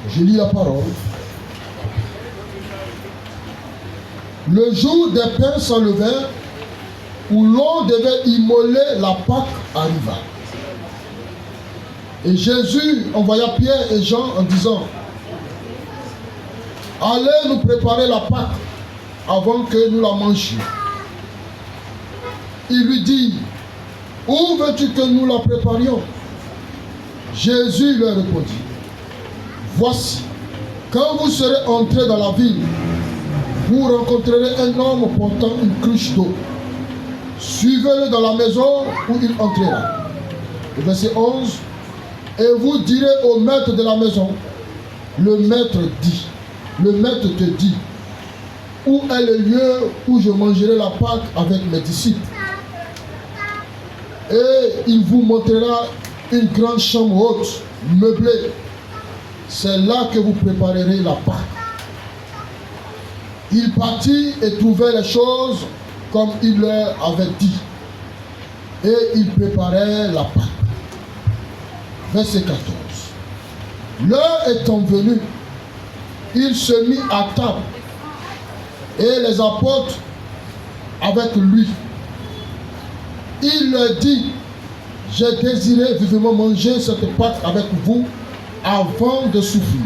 Je lis la parole. Le jour des pains sans levain, où l'on devait immoler la Pâque, arriva. Et Jésus envoya Pierre et Jean en disant: allez nous préparer la Pâque avant que nous la mangions. Il lui dit: où veux-tu que nous la préparions? Jésus leur répondit: voici, quand vous serez entrés dans la ville, vous rencontrerez un homme portant une cruche d'eau. Suivez-le dans la maison où il entrera. Le verset 11. Et vous direz au maître de la maison: le maître te dit, où est le lieu où je mangerai la Pâque avec mes disciples? Et il vous montrera une grande chambre haute, meublée. C'est là que vous préparerez la Pâque. Il partit et trouvait les choses comme il leur avait dit. Et il préparait la Pâque. Verset 14. L'heure étant venue, il se mit à table, et les apôtres avec lui. Il leur dit: j'ai désiré vivement manger cette Pâque avec vous avant de souffrir.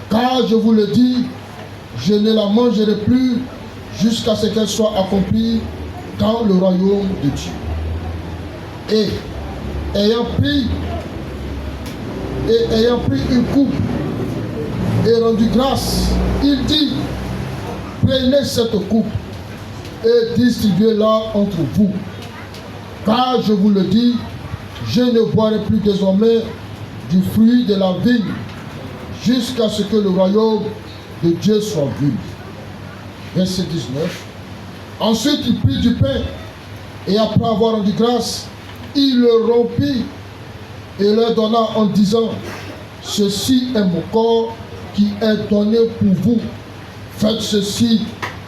Car je vous le dis, je ne la mangerai plus jusqu'à ce qu'elle soit accomplie dans le royaume de Dieu. Et ayant pris une coupe et rendu grâce, il dit: prenez cette coupe et distribuez-la entre vous. Car je vous le dis, je ne boirai plus désormais du fruit de la vigne jusqu'à ce que le royaume de Dieu soit venu. Verset 19. Ensuite il prit du pain et après avoir rendu grâce, il le rompit et leur donna en disant: ceci est mon corps qui est donné pour vous. Faites ceci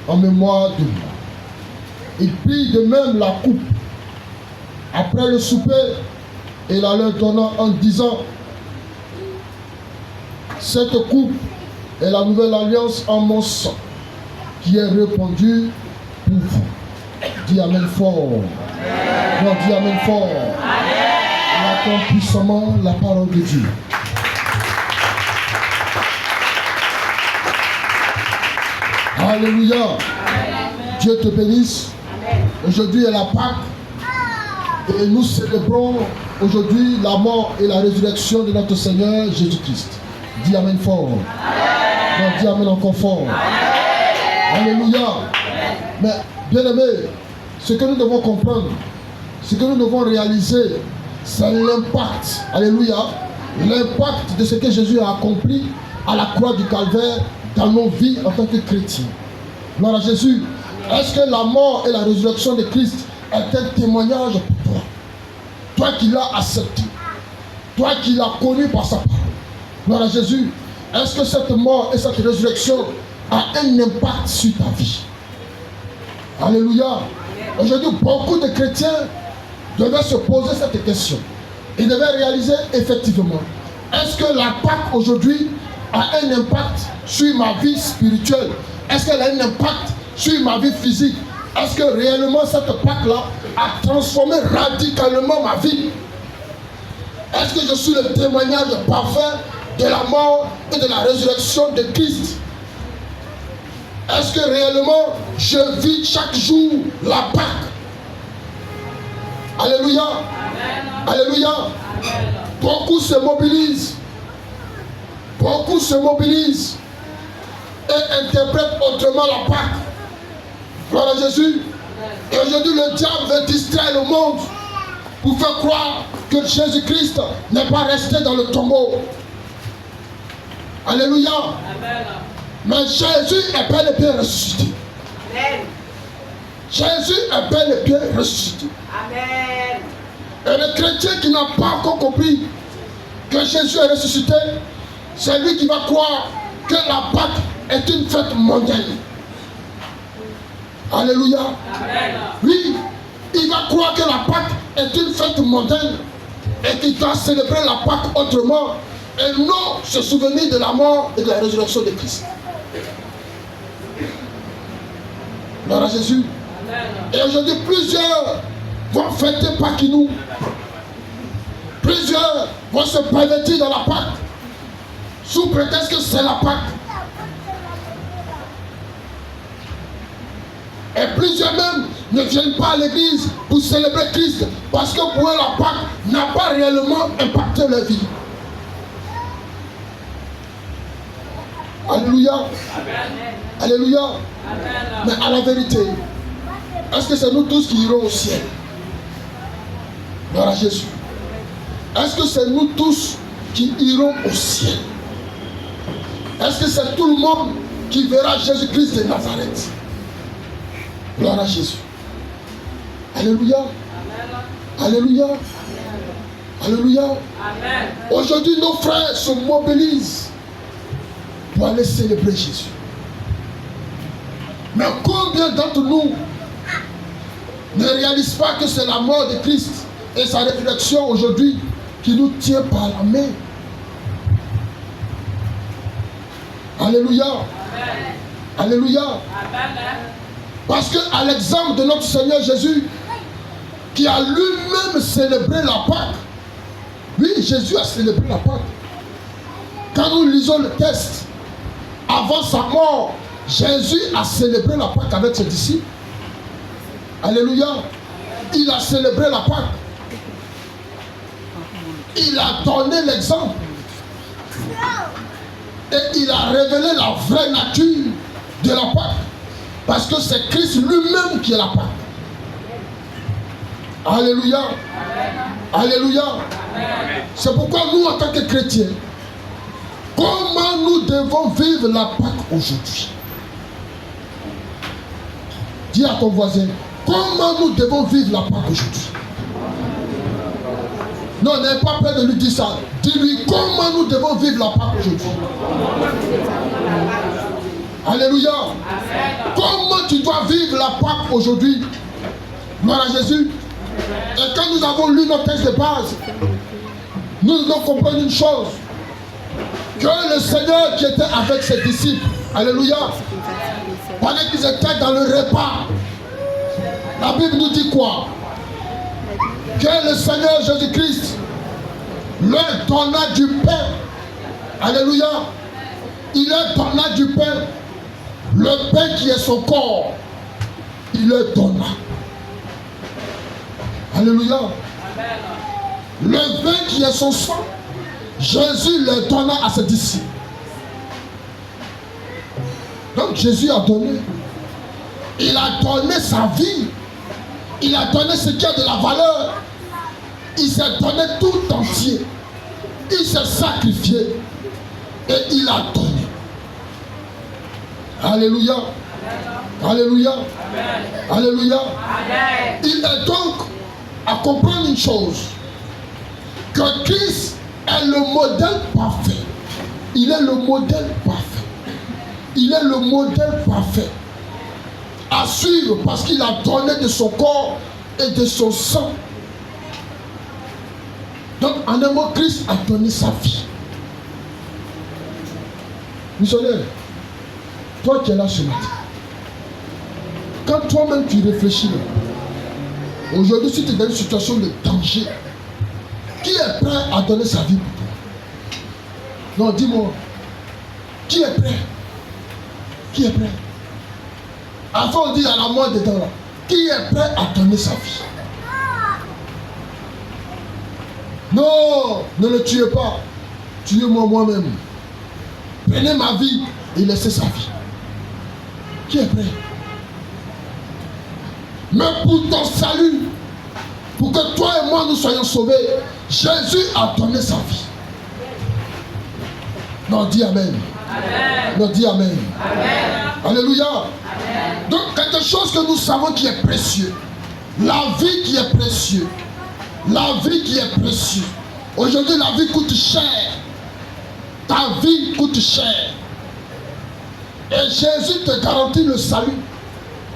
en mémoire de moi. Il prit de même la coupe après le souper et la leur donna en disant: cette coupe est la nouvelle alliance en mon sang qui est répandue pour vous. Dis amen fort. Non, dis amen fort. On attend puissamment la parole de Dieu. Alléluia. Dieu te bénisse. Aujourd'hui est la Pâque et nous célébrons aujourd'hui la mort et la résurrection de notre Seigneur Jésus-Christ. Dis amen fort. Non, dis amen encore fort. Alléluia. Mais bien aimé, ce que nous devons comprendre, ce que nous devons réaliser, c'est l'impact, alléluia, l'impact de ce que Jésus a accompli à la croix du Calvaire dans nos vies en tant que chrétiens. Gloire à Jésus. Est-ce que la mort et la résurrection de Christ est un témoignage pour toi? Toi qui l'as accepté, toi qui l'as connu par sa parole. Gloire à Jésus. Est-ce que cette mort et cette résurrection a un impact sur ta vie? Alléluia. Aujourd'hui, beaucoup de chrétiens devaient se poser cette question. Ils devaient réaliser effectivement, est-ce que la Pâque aujourd'hui a un impact sur ma vie spirituelle? Est-ce qu'elle a un impact sur ma vie physique? Est-ce que réellement cette Pâque-là a transformé radicalement ma vie? Est-ce que je suis le témoignage parfait de la mort et de la résurrection de Christ? Est-ce que réellement je vis chaque jour la Pâque? Alléluia. Amen. Alléluia. Amen. Beaucoup se mobilisent. Beaucoup se mobilisent et interprètent autrement la Pâque. Gloire à Jésus. Et aujourd'hui, le diable veut distraire le monde pour faire croire que Jésus-Christ n'est pas resté dans le tombeau. Alléluia. Amen. Mais Jésus est bel et bien ressuscité. Amen. Jésus est bel et bien ressuscité. Amen. Et le chrétien qui n'a pas encore compris que Jésus est ressuscité, c'est lui qui va croire que la Pâque est une fête mondiale. Alléluia. Amen. Oui, il va croire que la Pâque est une fête mondaine et qu'il doit célébrer la Pâque autrement et non se souvenir de la mort et de la résurrection de Christ. Gloire à Jésus. Et aujourd'hui, plusieurs vont fêter Pâques nous. Plusieurs vont se pervertir dans la Pâque, sous prétexte que c'est la Pâque. Et plusieurs même ne viennent pas à l'église pour célébrer Christ, parce que pour eux la Pâque n'a pas réellement impacté leur vie. Alléluia. Amen. Alléluia. Amen. Mais à la vérité, est-ce que c'est nous tous qui irons au ciel? Gloire à Jésus. Est-ce que c'est nous tous qui irons au ciel? Est-ce que c'est tout le monde qui verra Jésus-Christ de Nazareth? Gloire à Jésus. Alléluia. Amen. Alléluia. Amen. Alléluia. Amen. Aujourd'hui, nos frères se mobilisent pour aller célébrer Jésus. Mais combien d'entre nous ne réalisent pas que c'est la mort de Christ et sa résurrection aujourd'hui qui nous tient par la main? Alléluia. Amen. Alléluia. Amen. Parce qu'à l'exemple de notre Seigneur Jésus, qui a lui-même célébré la Pâque, oui, Jésus a célébré la Pâque. Quand nous lisons le texte, avant sa mort, Jésus a célébré la Pâque avec ses disciples. Alléluia. Il a célébré la Pâque. Il a donné l'exemple. Et il a révélé la vraie nature de la Pâque. Parce que c'est Christ lui-même qui est la Pâque. Alléluia. Alléluia. C'est pourquoi nous, en tant que chrétiens, comment nous devons vivre la Pâque aujourd'hui? Dis à ton voisin, comment nous devons vivre la Pâque aujourd'hui? Non, n'ayez pas peur de lui dire ça. Dis-lui comment nous devons vivre la Pâque aujourd'hui. Alléluia. Comment tu dois vivre la Pâque aujourd'hui? Gloire à Jésus. Et quand nous avons lu nos textes de base, nous devons comprendre une chose. Que le Seigneur qui était avec ses disciples, alléluia, pendant qu'ils étaient dans le repas, la Bible nous dit quoi? Que le Seigneur Jésus-Christ leur donna du pain. Alléluia. Il leur donna du pain. Le pain qui est son corps, il leur donna. Alléluia. Le vin qui est son sang, Jésus leur donna à ses disciples. Donc Jésus a donné. Il a donné sa vie. Il a donné ce qui a de la valeur. Il s'est donné tout entier. Il s'est sacrifié. Et il a donné. Alléluia. Alléluia. Alléluia. Il est donc à comprendre une chose. Que Christ est le modèle parfait. Il est le modèle parfait. Il est le modèle parfait à suivre parce qu'il a donné de son corps et de son sang. Donc en un mot, Christ a donné sa vie. Missionnaire, toi qui es là ce matin, quand toi-même tu réfléchis là, aujourd'hui si tu es dans une situation de danger, qui est prêt à donner sa vie pour toi? Non, dis-moi, qui est prêt? Qui est prêt? Enfin on dit à la mort dedans là, qui est prêt à donner sa vie? Non, ne le tuez pas. Tuez-moi moi-même. Prenez ma vie et laissez sa vie. Qui est prêt? Mais pour ton salut, pour que toi et moi nous soyons sauvés, Jésus a donné sa vie. Non, dis Amen. Amen. Non, dis Amen. Amen. Alléluia. Amen. Donc quelque chose que nous savons qui est précieux. La vie qui est précieuse. La vie qui est précieuse. Aujourd'hui, la vie coûte cher. Ta vie coûte cher. Et Jésus te garantit le salut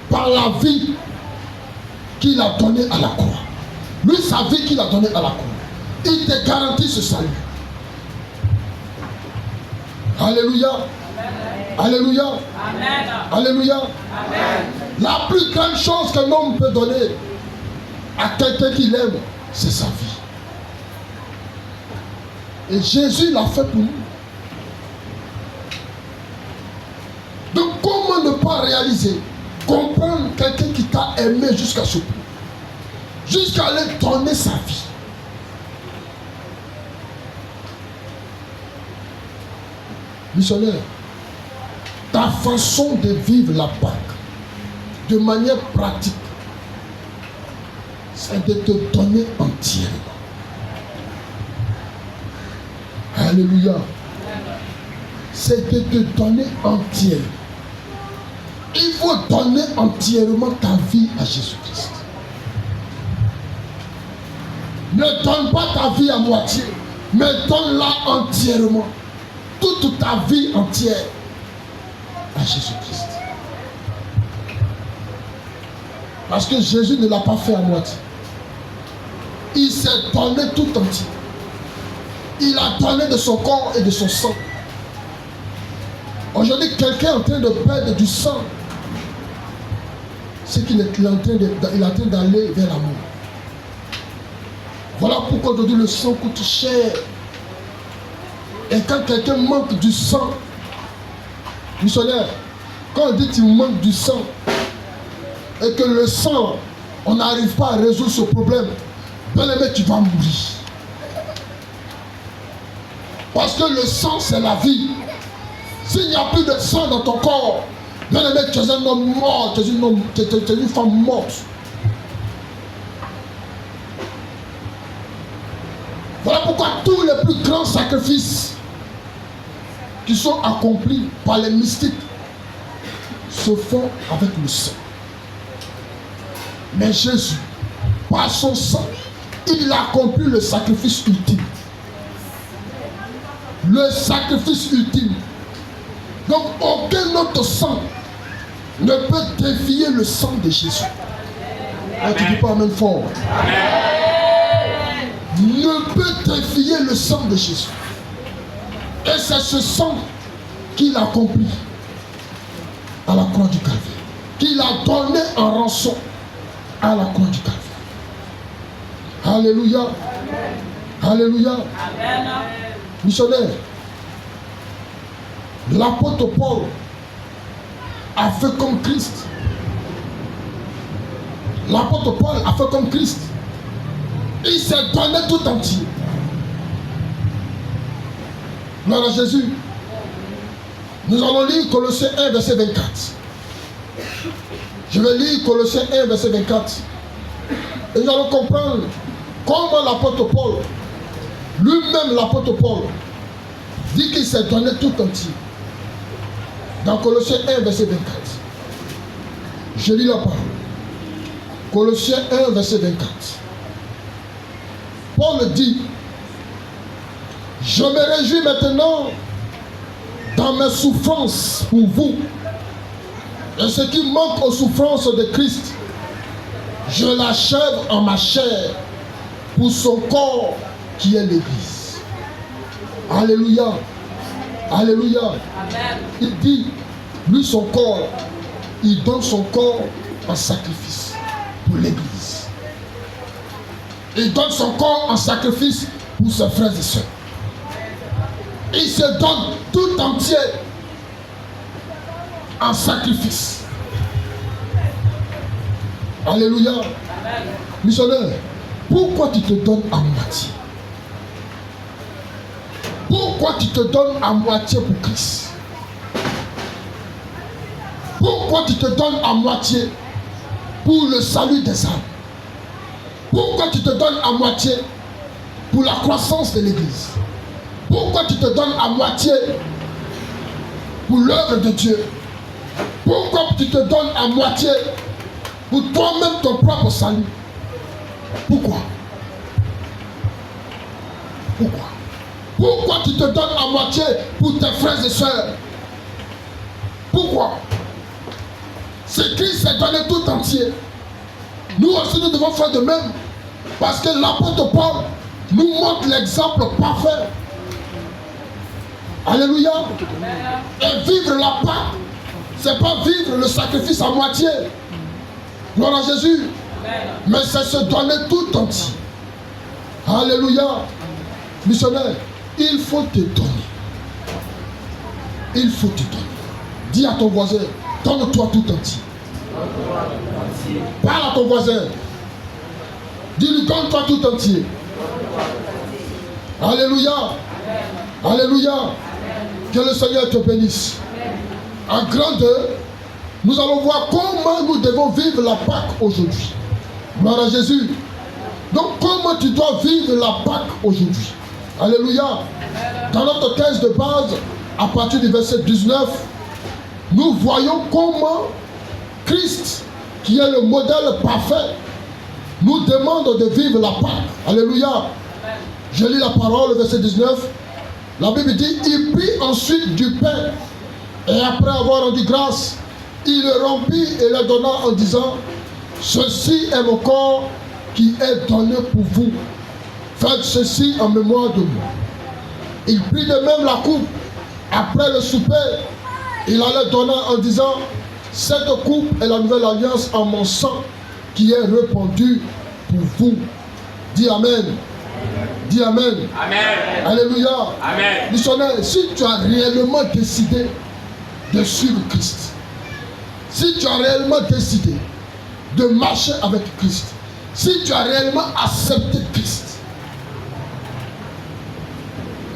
par la vie qu'il a donnée à la croix. Lui, sa vie qu'il a donnée à la croix. Il te garantit ce salut. Alléluia. Alléluia. Alléluia. La plus grande chose qu'un homme peut donner à quelqu'un qu'il aime, c'est sa vie. Et Jésus l'a fait pour nous. Donc comment ne pas réaliser, comprendre quelqu'un qui t'a aimé jusqu'à ce point, jusqu'à aller donner sa vie. Missionnaire, ta façon de vivre la Pâque de manière pratique, c'est de te donner entièrement. Alléluia. C'est de te donner entièrement. Il faut donner entièrement ta vie à Jésus-Christ. Ne donne pas ta vie à moitié, mais donne-la entièrement. Toute ta vie entière à Jésus-Christ. Parce que Jésus ne l'a pas fait à moitié. Il s'est donné tout entier. Il a donné de son corps et de son sang. Aujourd'hui, quelqu'un est en train de perdre du sang. C'est qu'il est en train d'aller vers la mort. Voilà pourquoi aujourd'hui le sang coûte cher. Et quand quelqu'un manque du sang, missionnaire, quand on dit qu'il manque du sang, et que le sang, on n'arrive pas à résoudre ce problème, bien aimé, tu vas mourir. Parce que le sang, c'est la vie. S'il n'y a plus de sang dans ton corps, bien aimé, tu es un homme mort, tu es une femme morte. Voilà pourquoi tous les plus grands sacrifices qui sont accomplis par les mystiques se font avec le sang. Mais Jésus, par son sang, il a accompli le sacrifice ultime. Le sacrifice ultime. Donc aucun autre sang ne peut défier le sang de Jésus. Ah, tu dis pas amen fort. Ne peut défier le sang de Jésus. Et c'est ce sang qu'il a accompli à la croix du Calvaire, qu'il a donné en rançon à la croix du Calvaire. Alléluia. Alléluia. Missionnaire, l'apôtre Paul a fait comme Christ. L'apôtre Paul a fait comme Christ. Il s'est donné tout entier. Gloire à Jésus. Nous allons lire Colossiens 1, verset 24. Je vais lire Colossiens 1, verset 24. Et nous allons comprendre comment l'apôtre Paul, lui-même l'apôtre Paul, dit qu'il s'est donné tout entier. Dans Colossiens 1, verset 24. Je lis la parole. Colossiens 1, verset 24. Paul dit: je me réjouis maintenant dans mes souffrances pour vous. Et ce qui manque aux souffrances de Christ, je l'achève en ma chair pour son corps qui est l'Église. Alléluia. Alléluia. Amen. Il dit, lui son corps, il donne son corps en sacrifice pour l'Église. Il donne son corps en sacrifice pour ses frères et sœurs. Il se donne tout entier en sacrifice. Alléluia. Missionnaire, pourquoi tu te donnes à moitié? Pourquoi tu te donnes à moitié pour Christ? Pourquoi tu te donnes à moitié pour le salut des âmes? Pourquoi tu te donnes à moitié pour la croissance de l'Église? Pourquoi tu te donnes à moitié pour l'œuvre de Dieu? Pourquoi tu te donnes à moitié pour toi-même ton propre salut? Pourquoi? Pourquoi? Pourquoi tu te donnes à moitié pour tes frères et sœurs? Pourquoi? C'est Christ s'est donné tout entier. Nous aussi nous devons faire de même. Parce que l'apôtre Paul nous montre l'exemple parfait. Alléluia. Et vivre la Pâque, c'est pas vivre le sacrifice à moitié. Gloire à Jésus. Mais c'est se donner tout entier. Alléluia. Missionnaire, il faut te donner. Il faut te donner. Dis à ton voisin, donne-toi tout entier. Parle à ton voisin. Dis-lui, donne-toi tout entier. Alléluia. Alléluia. Que le Seigneur te bénisse. En grandeur, nous allons voir comment nous devons vivre la Pâque aujourd'hui. Gloire à Jésus. Donc comment tu dois vivre la Pâque aujourd'hui. Alléluia. Dans notre texte de base, à partir du verset 19, nous voyons comment Christ, qui est le modèle parfait, nous demande de vivre la Pâque. Alléluia. Je lis la parole, verset 19. La Bible dit, il prit ensuite du pain, et après avoir rendu grâce, il le rompit et le donna en disant, ceci est mon corps qui est donné pour vous. Faites ceci en mémoire de moi. Il prit de même la coupe. Après le souper, il allait donner en disant, cette coupe est la nouvelle alliance en mon sang qui est répandue pour vous. Dis Amen. Dis Amen. Amen. Alléluia. Amen. Missionnaire, si tu as réellement décidé de suivre Christ, si tu as réellement décidé de marcher avec Christ, si tu as réellement accepté Christ,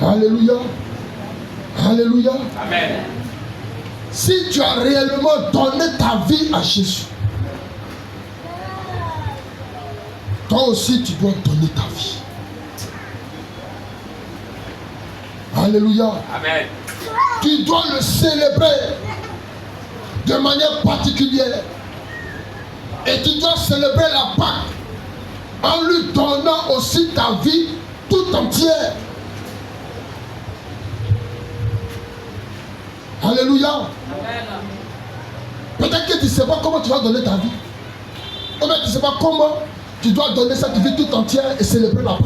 alléluia, alléluia, amen. Si tu as réellement donné ta vie à Jésus, toi aussi tu dois donner ta vie. Alléluia. Amen. Tu dois le célébrer de manière particulière. Et tu dois célébrer la Pâque en lui donnant aussi ta vie tout entière. Alléluia. Peut-être que tu ne sais pas comment tu vas donner ta vie. Ou bien tu ne sais pas comment tu dois donner cette vie tout entière et célébrer la Pâque.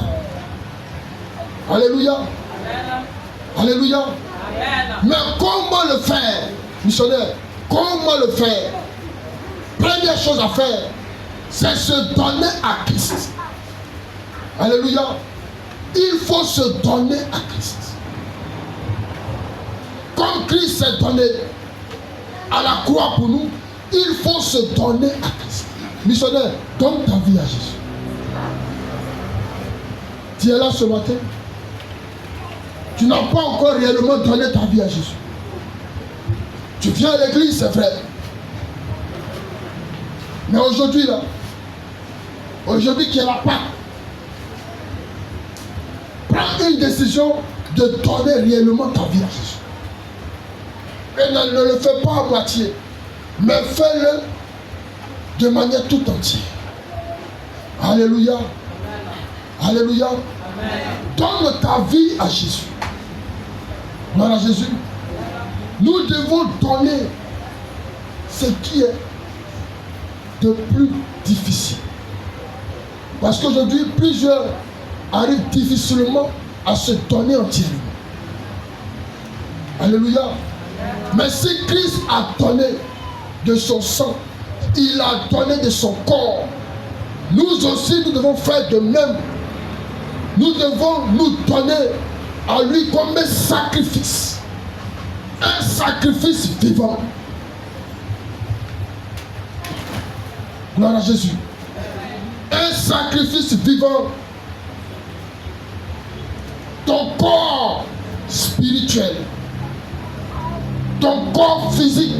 Alléluia. Alléluia. Mais comment le faire, missionnaire? Comment le faire? Première chose à faire, c'est se donner à Christ. Alléluia. Il faut se donner à Christ. Comme Christ s'est donné à la croix pour nous, il faut se donner à Christ. Missionnaire, donne ta vie à Jésus. Tu es là ce matin. Tu n'as pas encore réellement donné ta vie à Jésus. Tu viens à l'église, c'est vrai. Mais aujourd'hui, là, aujourd'hui qui est la Pâque, prends une décision de donner réellement ta vie à Jésus. Et ne le fais pas à moitié, mais fais-le de manière tout entière. Alléluia. Alléluia. Donne ta vie à Jésus. Gloire à Jésus. Nous devons donner ce qui est de plus difficile. Parce qu'aujourd'hui, plusieurs arrivent difficilement à se donner entièrement. Alléluia. Mais si Christ a donné de son sang, il a donné de son corps, nous aussi nous devons faire de même. Nous devons nous donner à lui comme un sacrifice vivant. Gloire à Jésus. Un sacrifice vivant. Ton corps spirituel, ton corps physique.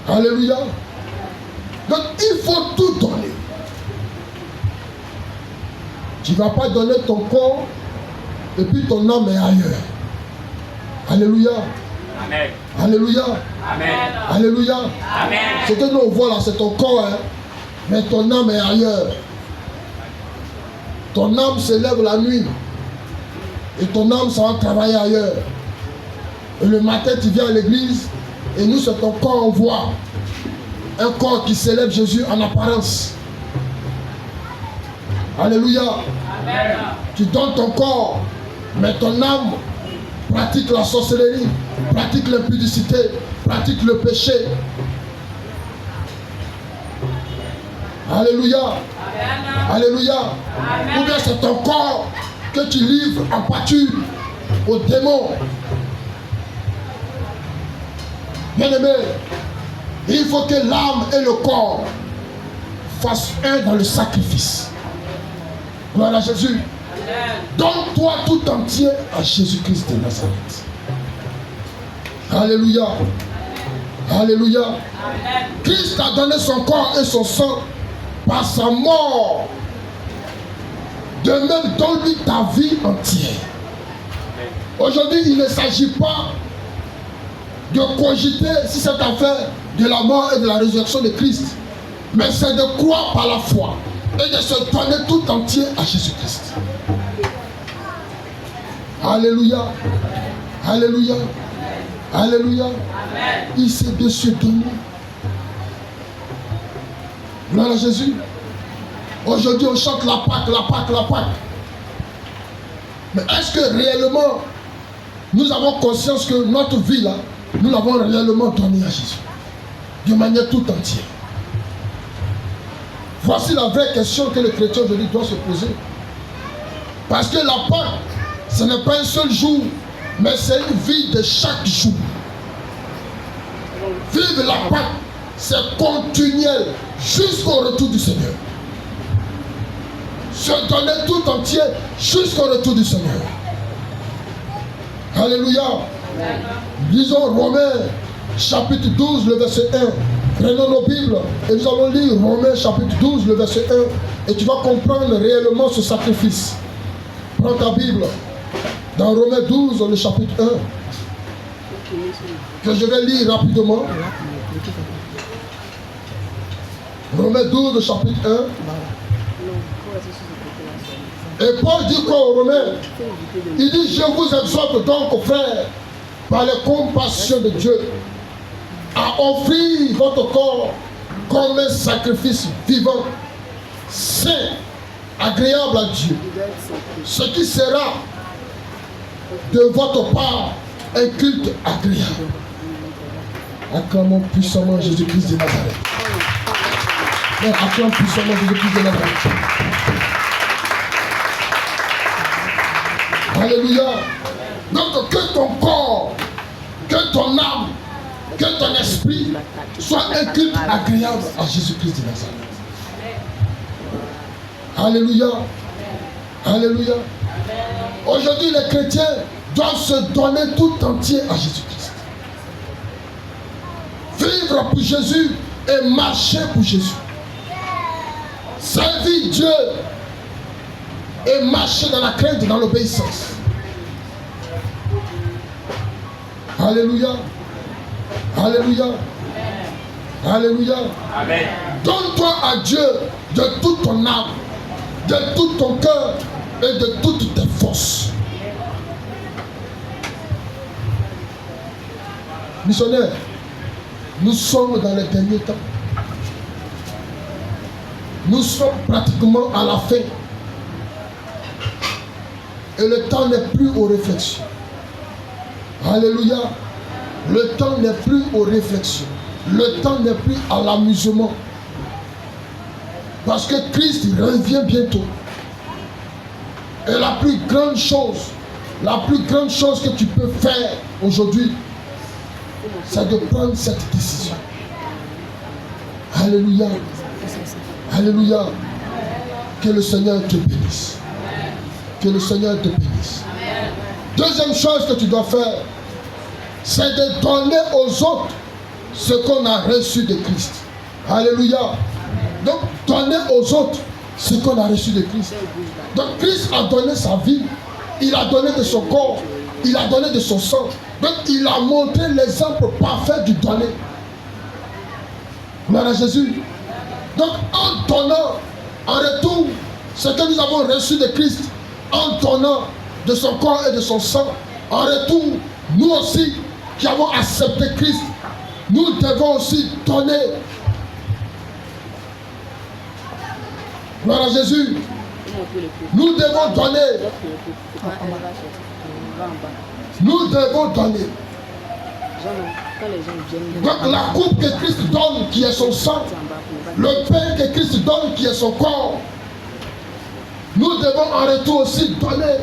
Alléluia. Donc il faut tout donner. Tu ne vas pas donner ton corps et puis ton âme est ailleurs. Alléluia. Amen. Alléluia. Amen. Alléluia. Amen. Ce que nous voit là, c'est ton corps, hein? Mais ton âme est ailleurs. Ton âme se lève la nuit et ton âme s'en va travailler ailleurs. Et le matin, tu viens à l'église et nous, c'est ton corps, on voit. Un corps qui célèbre Jésus en apparence. Alléluia. Amen. Tu donnes ton corps Mais ton âme pratique la sorcellerie, pratique l'impudicité, pratique le péché. Alléluia. Amen. Alléluia. Amen. Ou bien c'est ton corps que tu livres en pâture aux démons. Bien-aimé, il faut que l'âme et le corps fassent un dans le sacrifice. Gloire à Jésus. Donne-toi tout entier à Jésus-Christ de Nazareth. Alléluia. Alléluia. Amen. Christ a donné son corps et son sang par sa mort. De même, donne-lui ta vie entière. Aujourd'hui, il ne s'agit pas de cogiter si cette affaire de la mort et de la résurrection de Christ, mais c'est de croire par la foi et de se donner tout entier à Jésus-Christ. Alléluia. Alléluia. Alléluia. Amen. Il s'est de se donner. Gloire à Jésus. Aujourd'hui, on chante la Pâque, la Pâque, la Pâque. Mais est-ce que réellement, nous avons conscience que notre vie là, nous l'avons réellement donnée à Jésus, de manière tout entière? Voici la vraie question que le chrétien aujourd'hui doit se poser. Parce que la Pâque, ce n'est pas un seul jour, mais c'est une vie de chaque jour. Vivre la Pâque, c'est continuel jusqu'au retour du Seigneur. Se donner tout entier jusqu'au retour du Seigneur. Alléluia. Lisons Romains chapitre 12, le verset 1. Prenons nos Bibles et nous allons lire Romains chapitre 12, le verset 1. Et tu vas comprendre réellement ce sacrifice. Prends ta Bible. Dans Romains 12, le chapitre 1. Que je vais lire rapidement. Romains 12, le chapitre 1. Et Paul dit quoi aux Romains? Il dit: je vous exhorte donc, frères, par les compassions de Dieu, à offrir votre corps comme un sacrifice vivant, saint, agréable à Dieu, ce qui sera de votre part un culte agréable. Acclamons puissamment Jésus-Christ de Nazareth. Acclamons puissamment Jésus-Christ de Nazareth. Alléluia. Donc que ton corps, que ton âme, que ton esprit soit un culte agréable à Jésus-Christ de Nazareth. Alléluia. Alléluia. Aujourd'hui, les chrétiens doivent se donner tout entier à Jésus-Christ. Vivre pour Jésus et marcher pour Jésus. Servir Dieu et marcher dans la crainte et dans l'obéissance. Alléluia. Alléluia. Alléluia. Amen. Donne-toi à Dieu de toute ton âme, de tout ton cœur et de toutes tes forces. Missionnaires, nous sommes dans les derniers temps. Nous sommes pratiquement à la fin. Et le temps n'est plus aux réflexions. Alléluia. Le temps n'est plus aux réflexions. Le temps n'est plus à l'amusement. Parce que Christ revient bientôt. Et la plus grande chose que tu peux faire aujourd'hui, c'est de prendre cette décision. Alléluia. Alléluia. Que le Seigneur te bénisse. Que le Seigneur te bénisse. Deuxième chose que tu dois faire, c'est de donner aux autres ce qu'on a reçu de Christ. Alléluia. Donc, donner aux autres ce qu'on a reçu de Christ. Donc, Christ a donné sa vie. Il a donné de son corps. Il a donné de son sang. Donc, il a montré l'exemple parfait du donner. Gloire à Jésus. Donc, en donnant en retour ce que nous avons reçu de Christ, en donnant de son corps et de son sang, en retour, nous aussi qui avons accepté Christ, nous devons aussi donner. Gloire à Jésus. Nous devons donner. Nous devons donner. Donc la coupe que Christ donne, qui est son sang, le pain que Christ donne, qui est son corps, nous devons en retour aussi donner.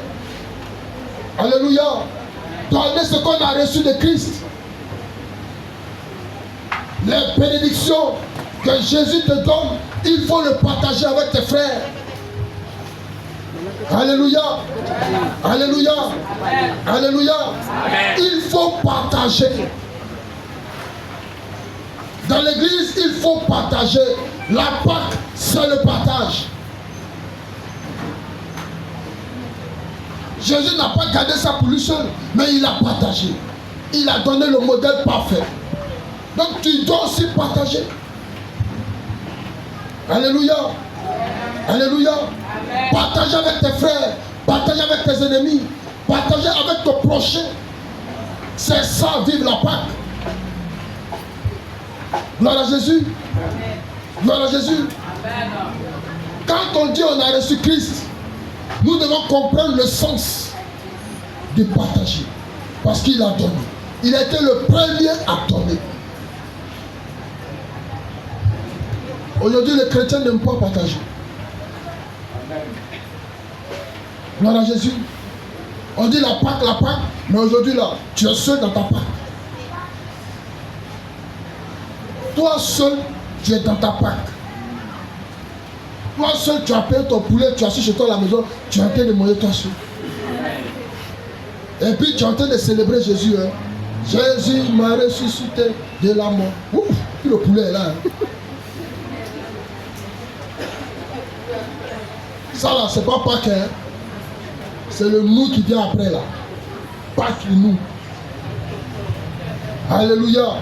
Alléluia. Donner ce qu'on a reçu de Christ. Les bénédictions que Jésus te donne, il faut le partager avec tes frères. Alléluia. Alléluia. Alléluia. Il faut partager. Dans l'église, il faut partager. La Pâque, c'est le partage. Jésus n'a pas gardé ça pour lui seul, mais il a partagé. Il a donné le modèle parfait. Donc tu dois aussi partager. Alléluia. Alléluia. Partager avec tes frères, partager avec tes ennemis, partager avec ton prochain. C'est ça, vivre la Pâque. Gloire à Jésus. Gloire à Jésus. Quand on dit on a reçu Christ, nous devons comprendre le sens de partager. Parce qu'il a donné. Il a été le premier à donner. Aujourd'hui, les chrétiens n'aiment pas partager. Gloire à Jésus. On dit la Pâque, mais aujourd'hui là, tu es seul dans ta Pâque. Toi seul, tu es dans ta Pâque. Toi seul, tu as payé ton poulet, tu es assis chez toi à la maison, tu es en train de manger toi seul. Et puis tu es en train de célébrer Jésus. Hein. Jésus m'a ressuscité de la mort. Ouf, puis le poulet est là. Hein. Ça là, c'est pas Pâques. Hein. C'est le nous qui vient après là. Pâques nous. Alléluia.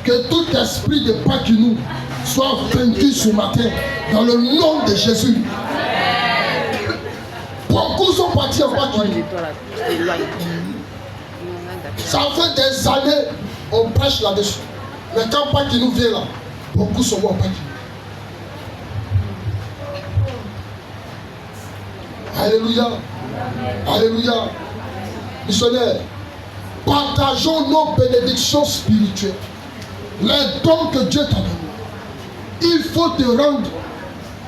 Que tout esprit de Pâques nous soit vaincu ce matin dans le nom de Jésus. Beaucoup sont partis en Pâques. Ça fait des années on prêche là-dessus. Mais quand Pâques nous vient là, beaucoup sont en Pâques. Alléluia. Alléluia. Missionnaires, partageons nos bénédictions spirituelles. Les dons que Dieu t'a donnés. Il faut te rendre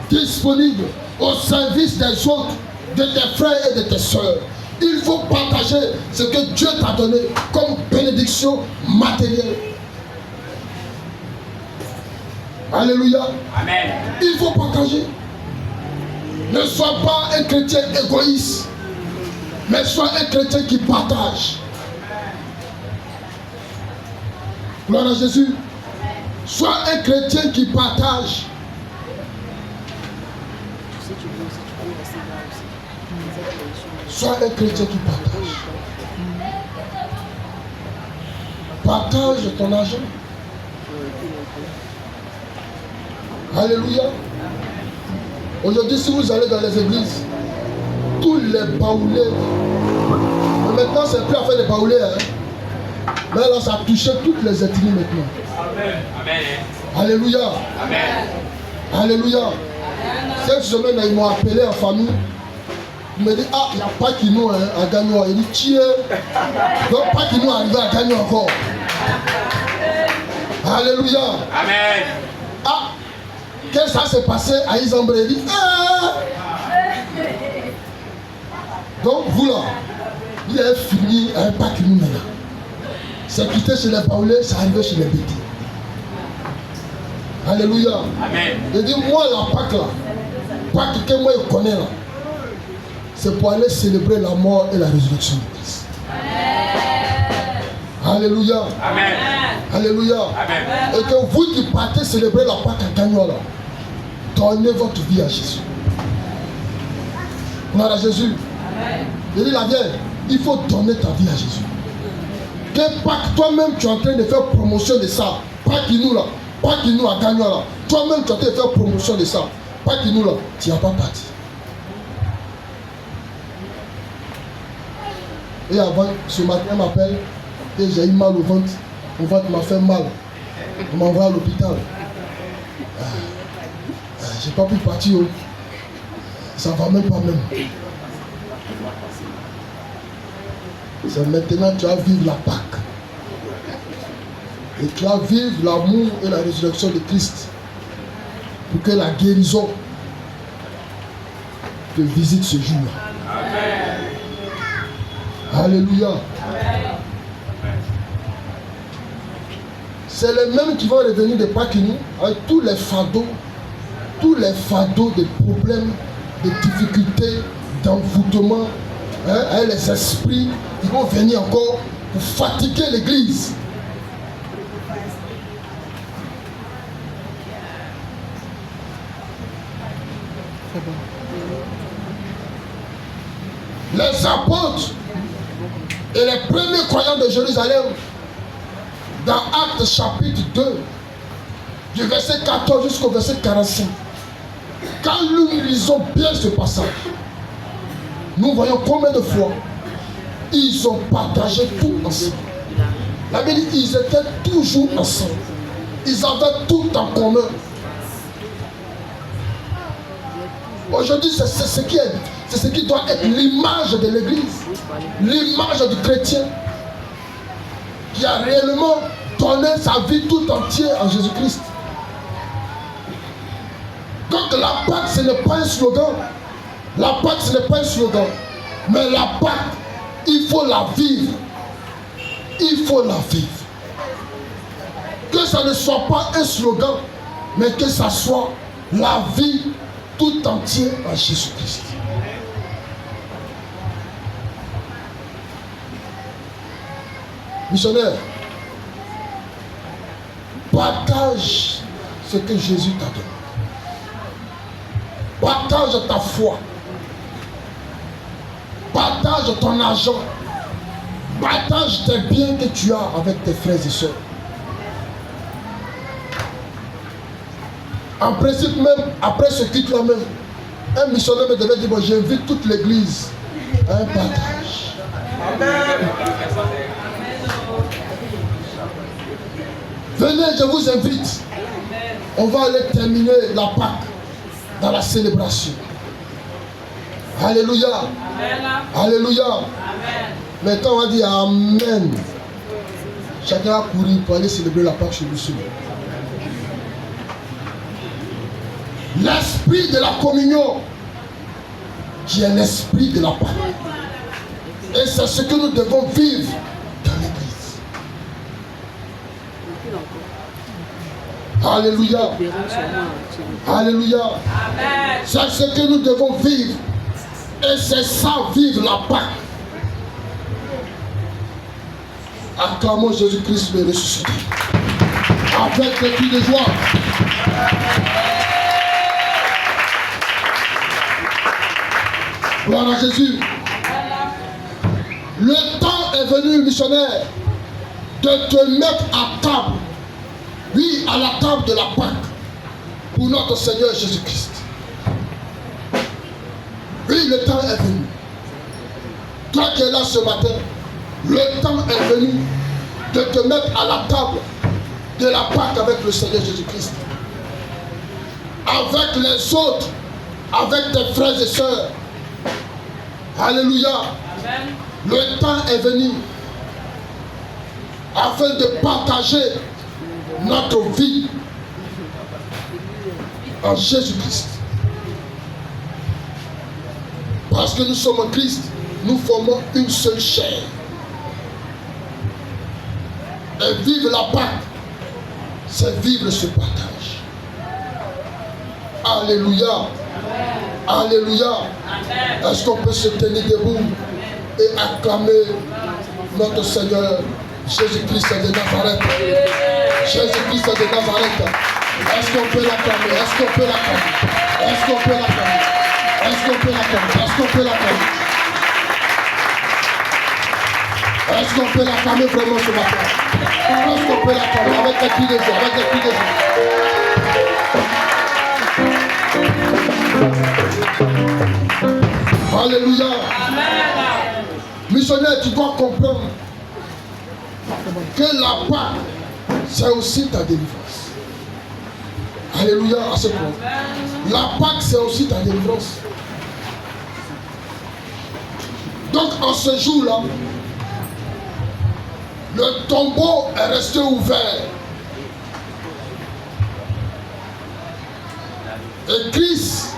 disponible au service des autres, de tes frères et de tes soeurs. Il faut partager ce que Dieu t'a donné comme bénédiction matérielle. Alléluia. Amen. Il faut partager. Ne sois pas un chrétien égoïste, mais sois un chrétien qui partage. Gloire à Jésus. Sois un chrétien qui partage. Sois un chrétien qui partage. Partage ton argent. Alléluia. Aujourd'hui, si vous allez dans les églises, tous les baoulés, maintenant c'est plus à faire des baoulés, hein. Mais là ça a touché toutes les ethnies maintenant. Amen. Amen. Alléluia. Amen. Alléluia. Cette semaine, ils m'ont appelé en famille. Ils me disent, ah, il n'y a pas qui nous à gagner. Il dit, tiens, donc pas qui nous arrive à gagner encore. Alléluia. Amen. Ah, qu'est-ce que ça s'est passé à Isambra? Il dit, ah. Donc vous là, il est fini à un pas qui nous maintenant. C'est quitté chez les Paulés, c'est arrivé chez les Bétis. Alléluia. Amen. Il dit, moi la Pâque là, Pâque que moi je connais là, c'est pour aller célébrer la mort et la résurrection de Christ. Alléluia. Amen. Alléluia. Amen. Et que vous qui partez célébrer la Pâque à Gagnon là, donnez votre vie à Jésus. Gloire à Jésus. Je dis la vieille, il faut donner ta vie à Jésus. Que Pâque, toi-même tu es en train de faire promotion de ça. Pâque nous là, Pâque nous à Gagnon là. Toi-même tu es en train de faire promotion de ça. Pâque nous là, tu n'as pas parti. Et avant, ce matin, elle m'appelle et j'ai eu mal au ventre. Mon ventre m'a fait mal. On m'a envoyé à l'hôpital. J'ai pas pu partir. Ça ne va même pas même. C'est maintenant que tu vas vivre la Pâque. Et tu vas vivre l'amour et la résurrection de Christ. Pour que la guérison te visite ce jour-là. Alléluia. C'est les mêmes qui vont revenir de Pâques nous avec tous les fardeaux de problèmes, de difficultés, d'envoûtement, avec les esprits. Ils vont venir encore pour fatiguer l'église. Les apôtres et les premiers croyants de Jérusalem, dans Actes chapitre 2, du verset 14 jusqu'au verset 45, quand nous lisons bien ce passage, nous voyons combien de fois ils ont partagé tout ensemble. La Bible dit qu'ils étaient toujours ensemble. Ils avaient tout en commun. Aujourd'hui, c'est ce qui doit être l'image de l'Église, l'image du chrétien qui a réellement donné sa vie tout entière en Jésus-Christ. Donc la Pâque, ce n'est pas un slogan. La Pâque, ce n'est pas un slogan. Mais la Pâque, il faut la vivre. Il faut la vivre. Que ça ne soit pas un slogan, mais que ça soit la vie tout entière en Jésus-Christ. Missionnaire, partage ce que Jésus t'a donné. Partage ta foi. Partage ton argent. Partage tes biens que tu as avec tes frères et sœurs. En principe même, après ce culte-là même, un missionnaire me devait dire, bon, j'invite toute l'église à un partage. Amen. Venez, je vous invite. On va aller terminer la Pâque dans la célébration. Alléluia. Amen. Alléluia. Amen. Maintenant, on va dire Amen. Chacun va courir pour aller célébrer la Pâque chez lui. L'esprit de la communion, qui est l'esprit de la Pâque. Et c'est ce que nous devons vivre dans l'église. Alléluia. Alléluia. C'est ce que nous devons vivre. Et c'est ça, vivre la Pâque. Acclamons Jésus-Christ le ressuscité. Avec des cris de joie. Gloire à Jésus. Le temps est venu, missionnaire, de te mettre à table. Oui, à la table de la Pâque. Pour notre Seigneur Jésus-Christ. Oui, le temps est venu. Toi qui es là ce matin, le temps est venu de te mettre à la table de la Pâque avec le Seigneur Jésus-Christ. Avec les autres, avec tes frères et sœurs. Alléluia. Amen. Le temps est venu afin de partager notre vie en Jésus-Christ. Parce que nous sommes en Christ, nous formons une seule chair. Et vivre la Pâque, c'est vivre ce partage. Alléluia. Amen. Alléluia. Est-ce qu'on peut se tenir debout et acclamer notre Seigneur Jésus-Christ de Nazareth? Jésus-Christ de Nazareth. Est-ce qu'on peut l'acclamer? Est-ce qu'on peut l'acclamer? Est-ce qu'on peut l'acclamer? Est-ce qu'on peut l'acclamer? Est-ce qu'on peut l'acclamer? Est-ce qu'on peut l'acclamer vraiment ce matin? Est-ce qu'on peut l'acclamer avec des cris de joie? Avec des cris de joie. Alléluia. Amen. Missionnaire, tu dois comprendre que la Pâque, c'est aussi ta délivrance. Alléluia à ce point. La Pâque, c'est aussi ta délivrance. Donc en ce jour-là, le tombeau est resté ouvert. Et Christ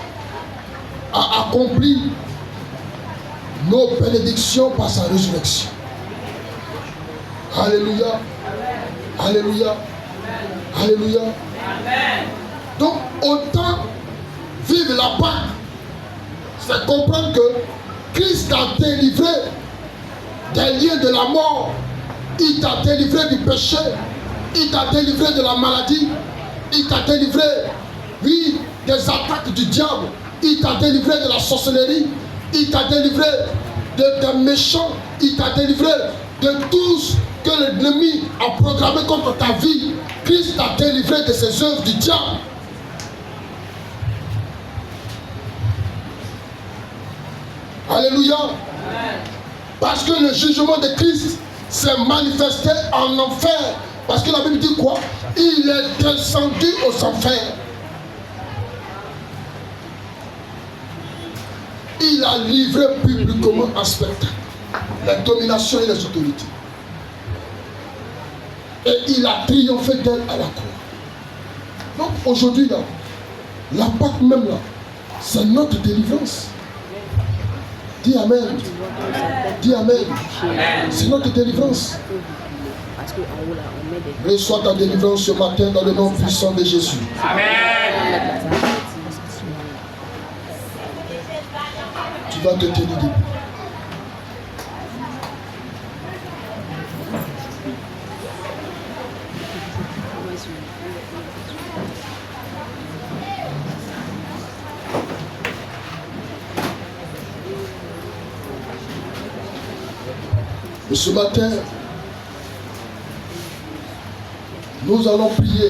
a accompli nos bénédictions par sa résurrection. Alléluia. Alléluia. Alléluia. Donc autant vivre la Pâque, c'est comprendre que Christ t'a délivré des liens de la mort. Il t'a délivré du péché. Il t'a délivré de la maladie. Il t'a délivré, oui, des attaques du diable. Il t'a délivré de la sorcellerie. Il t'a délivré des méchants. Il t'a délivré de tout ce que l'ennemi a programmé contre ta vie. Christ t'a délivré de ses œuvres du diable. Alléluia. Parce que le jugement de Christ s'est manifesté en enfer. Parce que la Bible dit quoi? Il est descendu aux enfers. Il a livré publiquement en spectacle les dominations et les autorités. Et il a triomphé d'elle à la croix. Donc aujourd'hui, là, la Pâque même là, c'est notre délivrance. Dis Amen. Dis Amen. C'est notre délivrance. Reçois ta délivrance ce matin dans le nom puissant de Jésus. Amen. Tu vas te tenir debout. Et ce matin, nous allons prier.